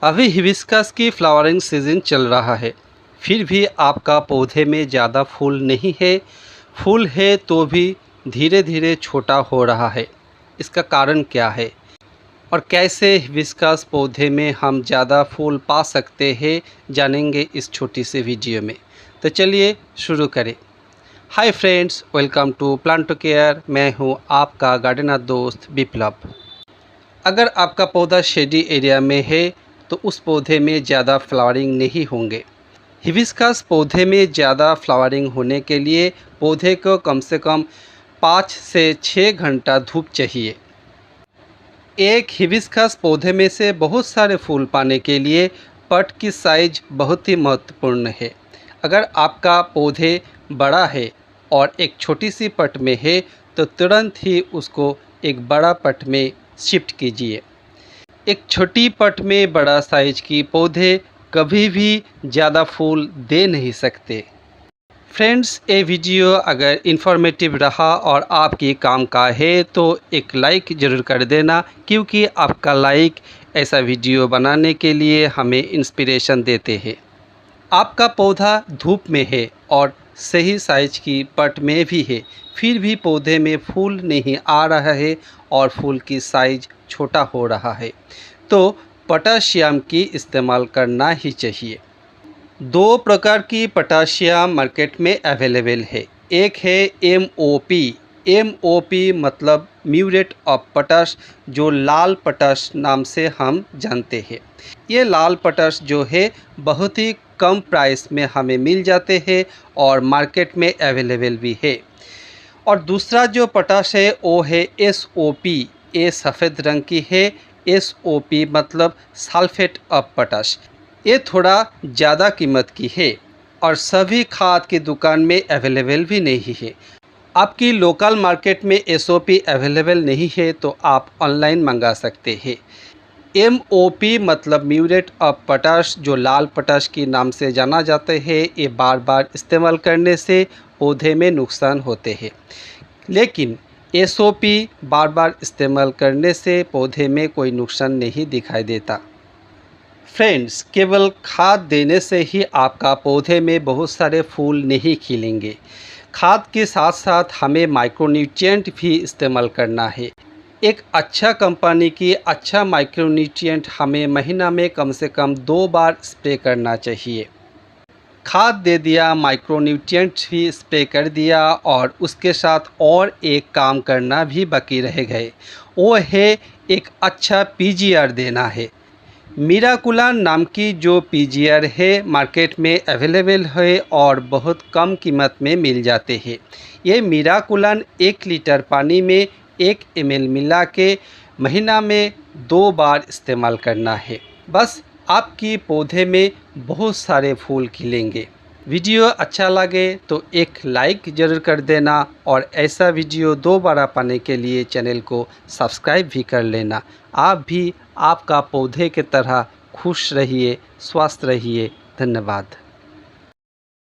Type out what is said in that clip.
अभी हिबिस्कस की flowering season चल रहा है, फिर भी आपका पौधे में ज़्यादा फूल नहीं है। फूल है तो भी धीरे धीरे छोटा हो रहा है। इसका कारण क्या है और कैसे हिबिस्कस पौधे में हम ज़्यादा फूल पा सकते हैं, जानेंगे इस छोटी सी वीडियो में। तो चलिए शुरू करें। Hi friends, welcome to plant to care. मैं हूँ आपका गार्डनर दोस्त विप्लव। अगर आपका पौधा शेडी एरिया में है तो उस पौधे में ज़्यादा फ्लावरिंग नहीं होंगे। हिबिस्कस पौधे में ज़्यादा फ्लावरिंग होने के लिए पौधे को कम से कम 5 से 6 घंटा धूप चाहिए। एक हिबिस्कस पौधे में से बहुत सारे फूल पाने के लिए पट की साइज बहुत ही महत्वपूर्ण है। अगर आपका पौधे बड़ा है और एक छोटी सी पट में है तो तुरंत ही उसको एक बड़ा पट में शिफ्ट कीजिए। एक छोटी पट में बड़ा साइज की पौधे कभी भी ज़्यादा फूल दे नहीं सकते। फ्रेंड्स, ये वीडियो अगर इन्फॉर्मेटिव रहा और आपकी काम का है तो एक लाइक ज़रूर कर देना, क्योंकि आपका लाइक ऐसा वीडियो बनाने के लिए हमें इंस्पिरेशन देते हैं। आपका पौधा धूप में है और सही साइज की पट में भी है, फिर भी पौधे में फूल नहीं आ रहा है और फूल की साइज छोटा हो रहा है, तो पोटाशियम की इस्तेमाल करना ही चाहिए। 2 प्रकार की पोटाशियम मार्केट में अवेलेबल है। एक है MOP। MOP मतलब म्यूरेट ऑफ पोटाश, जो लाल पोटाश नाम से हम जानते हैं। ये लाल पोटाश जो है बहुत ही कम प्राइस में हमें मिल जाते हैं और मार्केट में अवेलेबल भी है। और दूसरा जो पोटाश है वो है SOP। ये सफ़ेद रंग की है। SOP मतलब सल्फेट ऑफ पोटाश। ये थोड़ा ज़्यादा कीमत की है और सभी खाद की दुकान में अवेलेबल भी नहीं है। आपकी लोकल मार्केट में SOP अवेलेबल नहीं है तो आप ऑनलाइन मंगा सकते हैं। MOP मतलब म्यूरेट ऑफ पोटाश, जो लाल पोटाश के नाम से जाना जाता है। ये बार बार इस्तेमाल करने से पौधे में नुकसान होते हैं, लेकिन SOP बार बार इस्तेमाल करने से पौधे में कोई नुकसान नहीं दिखाई देता। फ्रेंड्स, केवल खाद देने से ही आपका पौधे में बहुत सारे फूल नहीं खिलेंगे। खाद के साथ साथ हमें माइक्रोन्यूट्रिएंट भी इस्तेमाल करना है। एक अच्छा कंपनी की अच्छा माइक्रोन्यूट्रिएंट हमें महीना में कम से कम 2 बार स्प्रे करना चाहिए। खाद दे दिया, माइक्रोन्यूट्रिएंट भी स्प्रे कर दिया और उसके साथ और एक काम करना भी बाकी रह गए, वो है एक अच्छा PGR देना है। मिराकुलान नाम की जो PGR है मार्केट में अवेलेबल है और बहुत कम कीमत में मिल जाते हैं। ये मिराकुलान 1 लीटर पानी में 1 ml मिला के महीना में 2 बार इस्तेमाल करना है। बस आपकी पौधे में बहुत सारे फूल खिलेंगे। वीडियो अच्छा लगे तो एक लाइक ज़रूर कर देना और ऐसा वीडियो दोबारा पाने के लिए चैनल को सब्सक्राइब भी कर लेना। आप भी आपका पौधे की तरह खुश रहिए, स्वस्थ रहिए। धन्यवाद।